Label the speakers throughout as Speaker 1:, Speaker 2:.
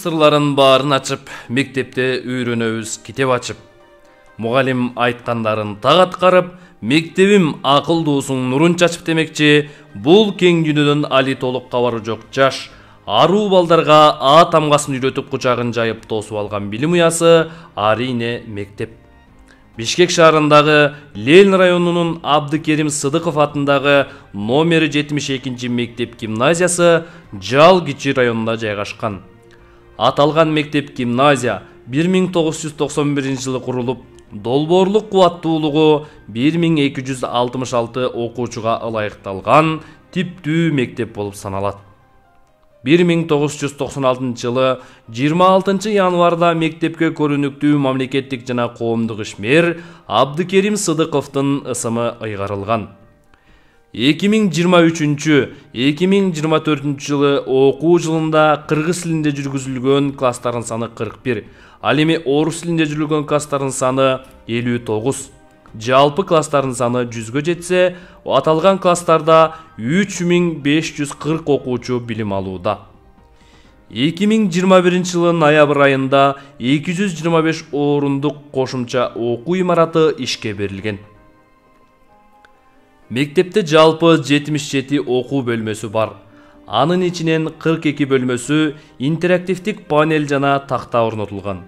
Speaker 1: сырларын баарын ачып, мектепте үйрөнөбүз китеп ачып. Мугалим айткандарын так аткарып, мектебим акылдуусуң нурун чачып демекчи, бул кең дүйнөдөн али толук кабары жок жаш, аруу балдарга А тамгасын үйрөтүп кучагын жайып тосуп алган билим уясы Арине мектеп. Бишкек шаарындагы Ленин районунун Абдыкерим Сыдыков атындагы номери 72 мектеп гимназиясы Жал Кичи районунда жайгашкан. Аталган мектеп гимназия 1991 жылы курулуп, долбоорлук кубаттуулугу 1266 окуучуга ылайыкталган типтүү мектеп болуп саналат. 1996 жылы 26 январда мектепке көрүнүктүү мамлекеттик жана коомдук ишмер Абдыкерим Сыдыковдун ысымы ыйгарылган. 2023-2024 жылы окуу жылында кыргыз тилинде жүргүзүлгөн класстардын саны 41, ал эми орус тилинде жүргүзүлгөн класстардын саны 59. Жалпы класстардын саны 100гө жетсе, аталган класстарда 3540 окуучу билим алууда. 2021 жылы ноябрь айында 225 орундук кошумча окуу имараты ишке берилген. Мектепте жалпы 77 окуу бөлмөсү бар. Анын ичинен 42 бөлмөсү интерактивдик панель жана такта орнотулган.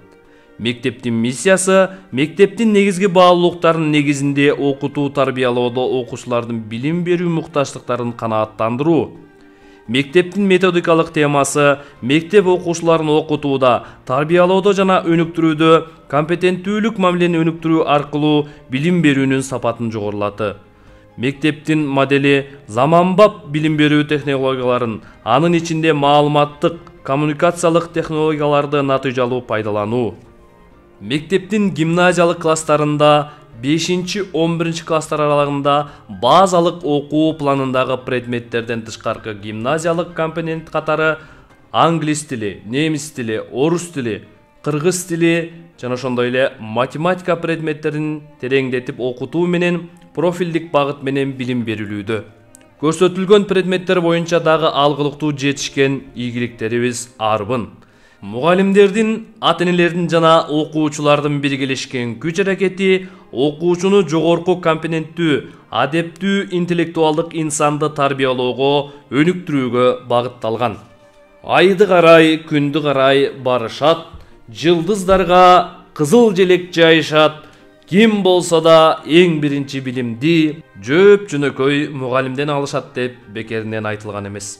Speaker 1: Мектептин миссиясы мектептин негизги баалуулуктарынын негизинде окутуу тарбиялоодо окуучулардын билим берүү муктаждыктарын канааттандыруу. Мектептин методикалык темасы мектеп окуучуларын окутууда, тарбиялоодо жана өнүктүрүүдө компетенттүүлүк мамилени өнүктүрүү аркылуу билим берүүнүн сапатын жогорулатты. Мектептин модели заманбап билим берүү технологияларын, анын ичинде маалыматтык, коммуникациялык технологияларды натыйжалуу пайдалануу. Мектептин гимназиялык класстарында 5-11 класстар аралыгында базалык окуу планындагы предметтерден тышкаркы гимназиялык компонент катары англис тили, немис тили, орус тили, кыргыз тили жана ошондой эле математика предметтерин тереңдетип окутуу менен профилдик багыт менен билим берилүүдө. Көрсөтүлгөн предметтер боюнча дагы алгылыктуу жетишкен ийгиликтерибиз арбын. Мугалимдердин, ата-энелердин жана окуучулардын биргелешкен күч-аракети окуучуну жогорку компетенттүү, адептүү, интеллектуалдык инсанды тарбиялоого, өнүктүрүүгө багытталган. Айды карай, күндү карай барышат, жылдыздарга кызыл желек жайышат, ким болсо да эң биринчи билимди жөөп жөнөкөй мугалимден алышат деп бекеринен айтылган эмес.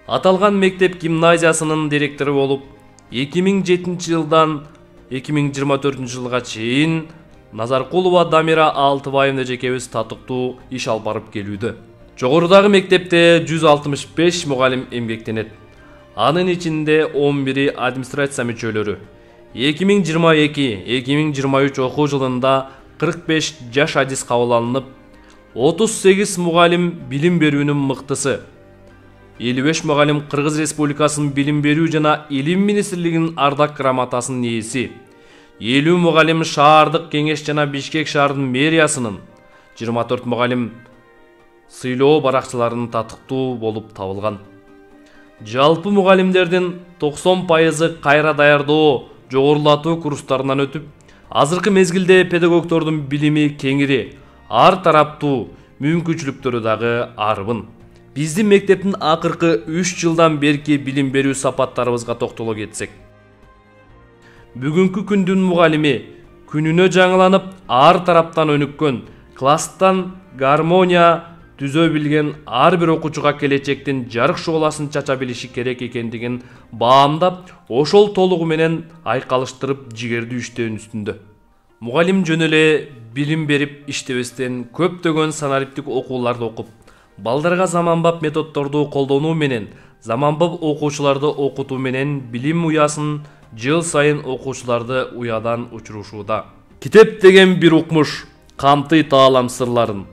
Speaker 1: Аталган мектеп гимназиясынын директору болуп 2007 жылдан 2024 жылга чейин Назаркулова Дамира Алтыбаевна жекебиз татыктуу иш алып барып келүүдө. Жогорудагы мектепте 165 мугалим эмгектенет. Анын ичинде 11 администрация мүчөлөрү. 2022-2023 окуу жылында 45 жаш адис кабыл алынып, 38 мугалим билим берүүнүн мыктысы, 55 мугалим Кыргыз Республикасынын билим берүү жана илим министрлигинин ардак грамотасынын ээси, 50 мугалим шаардык кеңеш жана Бишкек шаарынын мэриясынын, 24 мугалим сыйлоо баракчыларынын татыктуу болуп табылган. Жалпы мугалимдердин 90% кайра даярдоо, жогорулатуу курстарынан өтүп, азыркы мезгилде педагогдордун билими кеңири, ар тараптуу, мүмкүнчүлүктөрү дагы арбын. Биздин мектептин акыркы 3 жылдан берки билим берүү сапаттарыбызга токтоло кетсек. Бүгүнкү күндүн мугалими күнүнө жаңыланып, ар тараптан өнүккөн, класстан гармония түзө билген ар бир окуучуга келечектин жарык шооласын чача билиши керек экендигин баамдап, ошол толугу менен айкалыштырып жигердүү иштөөнүн үстүндө. Мугалим жөн эле билим берип иштебестен көптөгөн санариптик окууларды окуп, балдарга заманбап методдорду колдонуу менен, заманбап окуучуларды окутуу менен билим уясын жыл сайын окуучуларды уядан учурушууда. Китеп деген бир укмуш камтый таалам сырларын,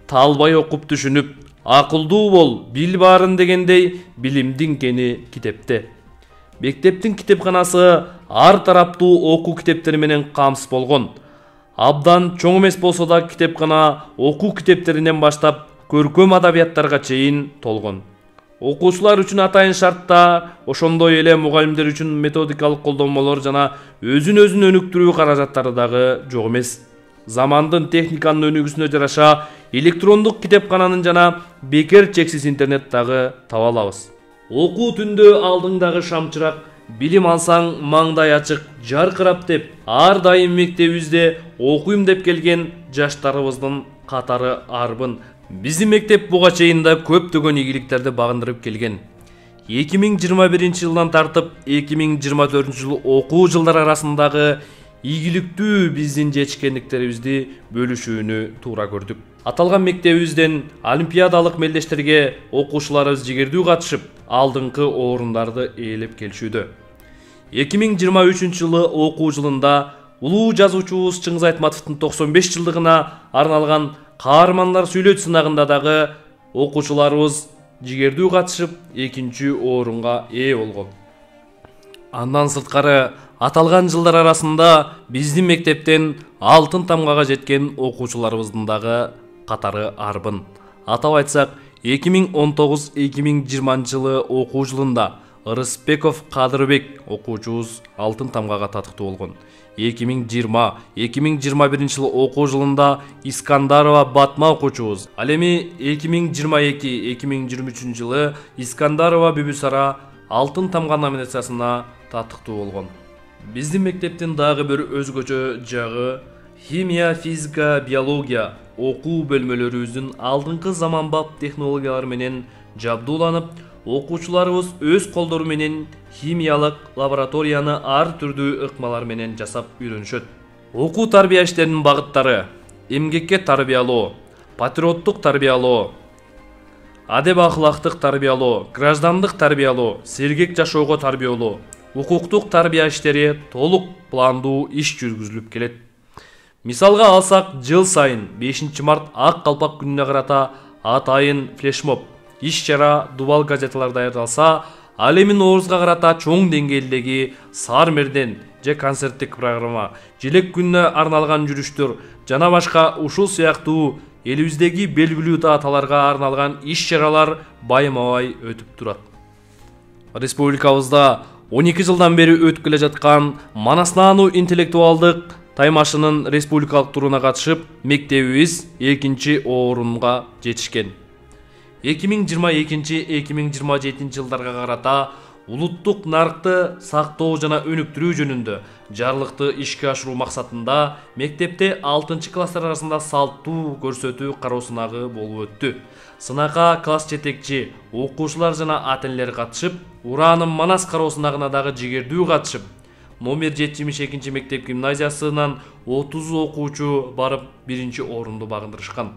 Speaker 1: талбай окуп түшүнүп, акылдуу бол, бил баарын дегендей билимдин кени китепте. Мектептин китепканасы ар тараптуу окуу китептери менен камсыз болгон. Абдан чоң эмес болсо да китепкана окуу китептеринен баштап көркөм адабияттарга чейин толгон. окуучулар үчүн атайын шарттар, ошондой эле мугалимдер үчүн методикалык колдонмолор жана өзүн өнүктүрүү каражаттары дагы жок эмес. Замандын техниканын өнүгүүсүнө жараша электрондук китепкананын жана бекер чексиз интернет дагы таба алабыз. Окуу түндө алдыңдагы шамчырак, билим алсаң маңдай ачык, жаркырап деп, ар дайым мектебибизде окуйм деп келген жаштарыбыздын катары арбын. Биздин мектеп буга чейин да көптөгөн ийгиликтерди багындырып келген. 2021-жылдан тартып 2024-жыл окуу жылдары арасындагы ийгиликтүү биздин жетишкендиктерибизди бөлүшүүнү туура көрдүк. Аталган мектебибизден олимпиадалык мелдештерге окуучуларыбыз жигердүү катышып, алдыңкы орундарды ээлеп келишүүдө. 2023-жылы окуу жылында улуу жазуучубуз Чыңгыз Айтматовдун 95 жылдыгына арналган каармандар сүйлөт сынагында дагы окуучуларыбыз жигердүү катышып, 2-нчи орунга ээ болгон. Андан сырткары аталган жылдар арасында биздин мектептен алтын тамгага жеткен окуучуларыбыздын дагы катары арбын. Атап айтсак, 2019-2020 жылы окуу жылында Рыспеков Кадырбек окуучубуз алтын тамгага татыктуу болгон. 2020-2021 жылы окуу жылында Искандарова Батма окуучубуз. Ал эми 2022-2023 жылы Искандарова Бүбүсара алтын тамга номинациясына татыктуу болгон. Биздин мектептин дагы бир өзгөчө жагы химия, физика, биология окуу бөлмөлөрүбүздүн алдыңкы заманбап технологиялар менен жабдууланып, окуучуларыбыз өз колдору менен химиялык лабораторияны ар түрдүү ыкмалар менен жасап үйрөнүшөт. Окуу тарбия иштеринин багыттары: эмгекке тарбиялоо, патриоттук тарбиялоо, адеп ахлактык тарбиялоо, граждандык тарбиялоо, сергек жашоого тарбиялоо, укуктук тарбия иштери толук пландуу иш жүргүзүлүп келет. Мисалга алсак, жыл сайын 5 март ак калпак күнүнө карата атайын флешмоб иш-чара дубал газеталар даярдалса, ал эми Наурузга карата чоң деңгээлдеги сар мерден же концерттик программа, желек күнүнө арналган жүрүштөр жана башка ушул сыяктуу элибиздеги белгилүү даталарга арналган иш-чаралар байма-бай өтүп турат. Республикабызда 12 жылдан бери өтүп келе жаткан Манаснаану интеллектуалдык таймашынын республикалык туруна катышып, мектебибиз 2-нчи орунга жетишкен. 2022-2027 жылдарга карата улуттук нарыкты сактоо жана өнүктүрүү жөнүндө жарлыкты ишке ашыруу максатында мектепте 6 класстар арасында салттуу көрсөтүү кароо сынагы болуп өттү. Сынакка класс жетекчи, окуучулар жана ата-энелер катышып, Ураанын Манас кароо сынагына дагы жигердүү катышып, номер 72 мектеп гимназиясынан 30 окуучу барып 1-нчи орунду багындырышкан.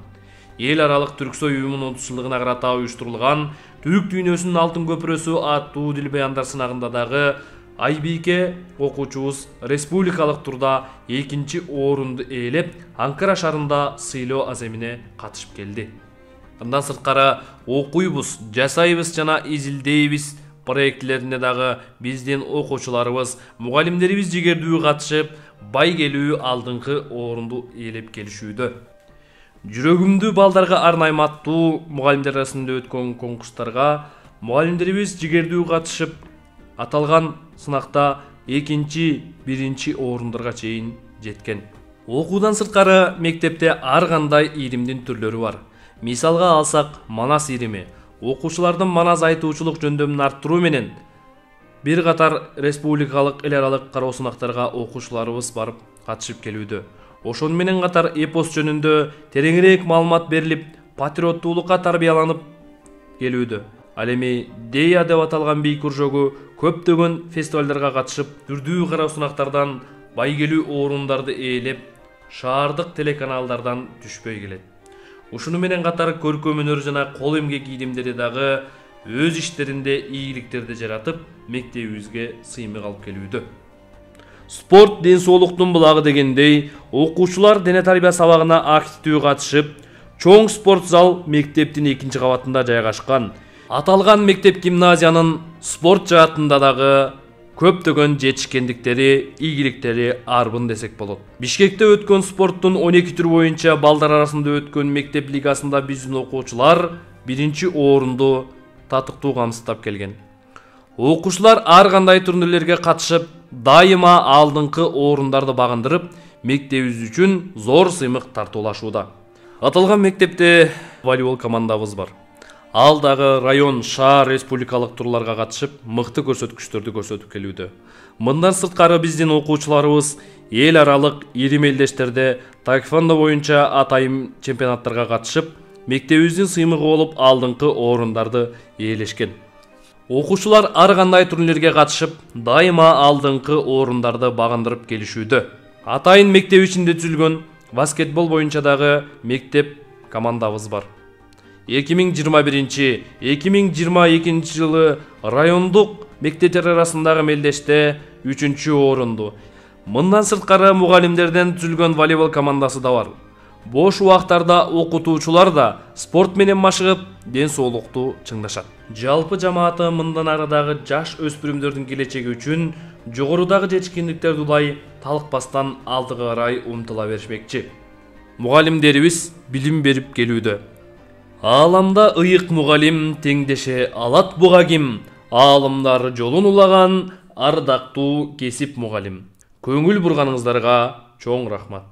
Speaker 1: Эл аралык Түрксой уюмунун 30 жылдыгына карата уюштурулган Түрк дүйнөсүнүн алтын көпүрөсү аттуу дил баяндар сынагында дагы Айбике окуучубуз республикалык турда 2-нчи орунду ээлеп, Анкара шаарында сыйлоо аземине катышып келди. Андан сырткары окуйбуз, жасайбыз жана изилдейбиз проектлерине дагы биздин окуучуларыбыз, мугалимдерибиз жигердүү катышып, байгелүү алдыңкы орунду ээлеп келишүүдө. Жүрөгүмдү балдарга арнайм аттуу мугалимдер арасында өткөн конкурстарга мугалимдерибиз жигердүү катышып, аталган сынакта 2-1-нчи орундарга чейин жеткен. Окуудан сырткары мектепте ар кандай ийримдин түрлөрү бар. Мисалга алсак, Манас ийрими окуучулардын манас айтуучулук жөндөмүн арттыруу менен бир катар республикалык эл аралык кароо сынактарга окуучуларыбыз барып катышып келүүдө. Ошону менен катар эпос жөнүндө тереңирээк маалымат берилип, патриоттуулукка тарбияланып келүүдө. Ал эми Дея деп аталган бий кружогу көптөгөн фестивалдарга катышып, түрдүү кароо сынактардан байгелүү орундарды ээлеп, шаардык телеканалдардан түшпөй келет. Ушуну менен катар көркөм өнөр жана кол эмгек ийримдери дагы өз иштеринде ийгиликтерди жаратып, мектебибизге сыймык алып келүүдө. Спорт ден соолуктун булагы дегендей, окуучулар дене тарбия сабагына активдүү катышып, чоң спорт зал мектептин 2-нчи кабатында жайгашкан. Аталган мектеп гимназиянын спорт жаатында дагы көптөгөн жетишкендиктери, ийгиликтери арбын десек болот. Бишкекте өткөн спорттун 12 түрү боюнча балдар арасында өткөн мектеп лигасында биздин окуучулар 1-нчи орунду татыктуу камсыздап келген. Окуучулар ар кандай турнирлерге катышып, дайыма алдыңкы орундарды багындырып, мектебибиз үчүн зор сыймык тартуулашууда. Аталган мектепте волейбол командабыз бар. Ал дагы район, шаар, республикалык турларга катышып, мыкты көрсөткүчтөрдү көрсөтүп келүүдө. Мындан сырткары биздин окуучуларыбыз эл аралык ири мелдештерде таеквондо боюнча атайын чемпионаттарга катышып, мектебибиздин сыймыгы болуп алдыңкы орундарды ээлешкен. Окуучулар ар кандай турнирлерге катышып, дайыма алдыңкы орундарды багындырып келишүүдө. Атайын мектеп ичинде түзүлгөн баскетбол боюнча дагы мектеп командабыз бар. 2021-2022 жылы райондук мектептер арасындагы мелдеште 3-чү орунду. Мындан сырткары мугалимдерден түзүлгөн волейбол командасы да бар. Бош убактарда окутуучулар да спорт менен машыгып, ден соолукту чыңдашат. Жалпы жамааты мындан арадагы жаш өспүрүмдөрдүн келечеги үчүн жогорудагы жетишкендиктерди улай талыкпастан алдыга карай умтула беришмекчи. Мугалимдерибиз билим берип келүүдө. Ааламда ыйык мугалим теңдеше алат буга ким? Аалымдар жолун улаган ардактуу кесип мугалим. Көңүл бурганыңыздарга чоң рахмат.